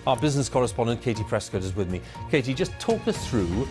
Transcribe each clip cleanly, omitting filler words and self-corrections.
Our business correspondent, Katie Prescott, is with me. Katie, just talk us through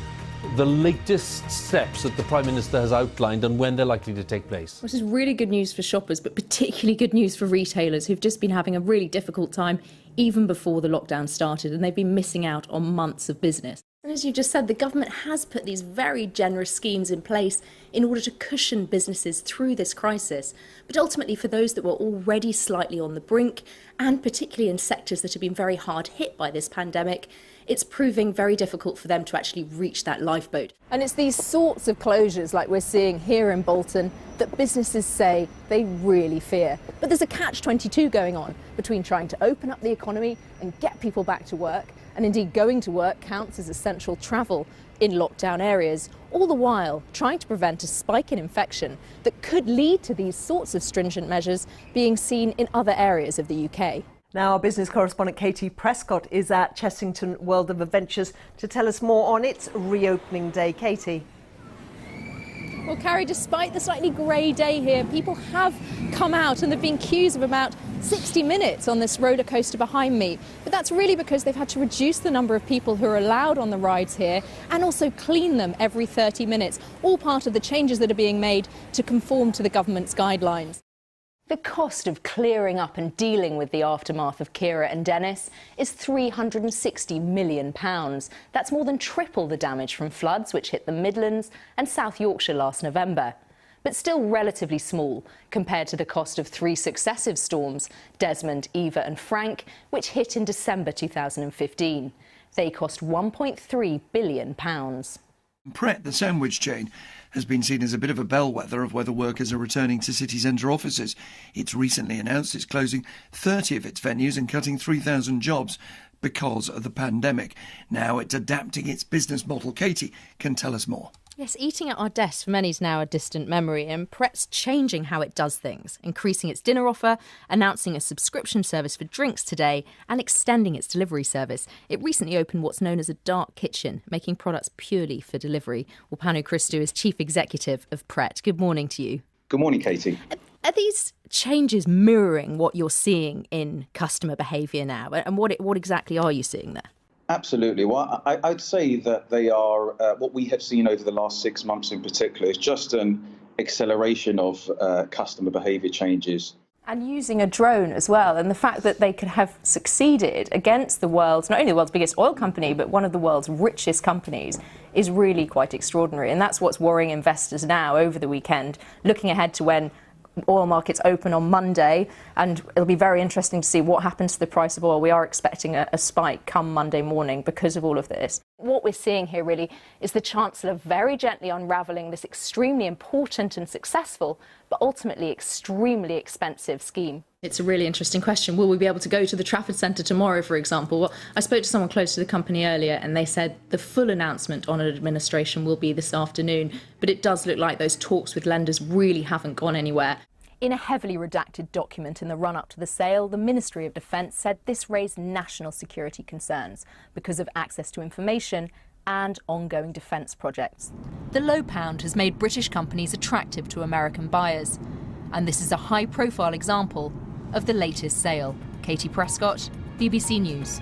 the latest steps that the Prime Minister has outlined and when they're likely to take place. This is really good news for shoppers, but particularly good news for retailers who've just been having a really difficult time even before the lockdown started, and they've been missing out on months of business. And as you just said, the government has put these very generous schemes in place in order to cushion businesses through this crisis. But ultimately, for those that were already slightly on the brink, and particularly in sectors that have been very hard hit by this pandemic, it's proving very difficult for them to actually reach that lifeboat. And it's these sorts of closures like we're seeing here in Bolton that businesses say they really fear. But there's a catch-22 going on between trying to open up the economy and get people back to work, and indeed going to work counts as essential travel in lockdown areas, all the while trying to prevent a spike in infection that could lead to these sorts of stringent measures being seen in other areas of the UK. Now, our business correspondent Katie Prescott is at Chessington World of Adventures to tell us more on its reopening day. Katie. Well, Carrie, despite the slightly grey day here, people have come out, and there have been queues of about 60 minutes on this roller coaster behind me. But that's really because they've had to reduce the number of people who are allowed on the rides here and also clean them every 30 minutes, all part of the changes that are being made to conform to the government's guidelines. The cost of clearing up and dealing with the aftermath of Kira and Dennis is £360 million. That's more than triple the damage from floods which hit the Midlands and South Yorkshire last November. But still relatively small compared to the cost of 3 successive storms, Desmond, Eva and Frank, which hit in December 2015. They cost £1.3 billion. Pret, the sandwich chain, has been seen as a bit of a bellwether of whether workers are returning to city centre offices. It's recently announced it's closing 30 of its venues and cutting 3,000 jobs because of the pandemic. Now it's adapting its business model. Katie can tell us more. Yes, eating at our desks for many is now a distant memory, and Pret's changing how it does things, increasing its dinner offer, announcing a subscription service for drinks today, and extending its delivery service. It recently opened what's known as a dark kitchen, making products purely for delivery. Well, Panu Christou is Chief Executive of Pret. Good morning to you. Good morning, Katie. Are these changes mirroring what you're seeing in customer behaviour now, and what exactly are you seeing there? Absolutely. Well, I'd say that they are what we have seen over the last 6 months in particular is just an acceleration of customer behaviour changes. And using a drone as well, and the fact that they could have succeeded against the world's, not only the world's biggest oil company, but one of the world's richest companies, is really quite extraordinary. And that's what's worrying investors now over the weekend, looking ahead to when oil markets open on Monday, and it'll be very interesting to see what happens to the price of oil. We are expecting a spike come Monday morning because of all of this. What we're seeing here really is the Chancellor very gently unravelling this extremely important and successful, but ultimately extremely expensive scheme. It's a really interesting question. Will we be able to go to the Trafford Centre tomorrow, for example? Well, I spoke to someone close to the company earlier, and they said the full announcement on an administration will be this afternoon, but it does look like those talks with lenders really haven't gone anywhere. In a heavily redacted document in the run-up to the sale, the Ministry of Defence said this raised national security concerns because of access to information and ongoing defence projects. The low pound has made British companies attractive to American buyers, and this is a high-profile example of the latest sale. Katie Prescott, BBC News.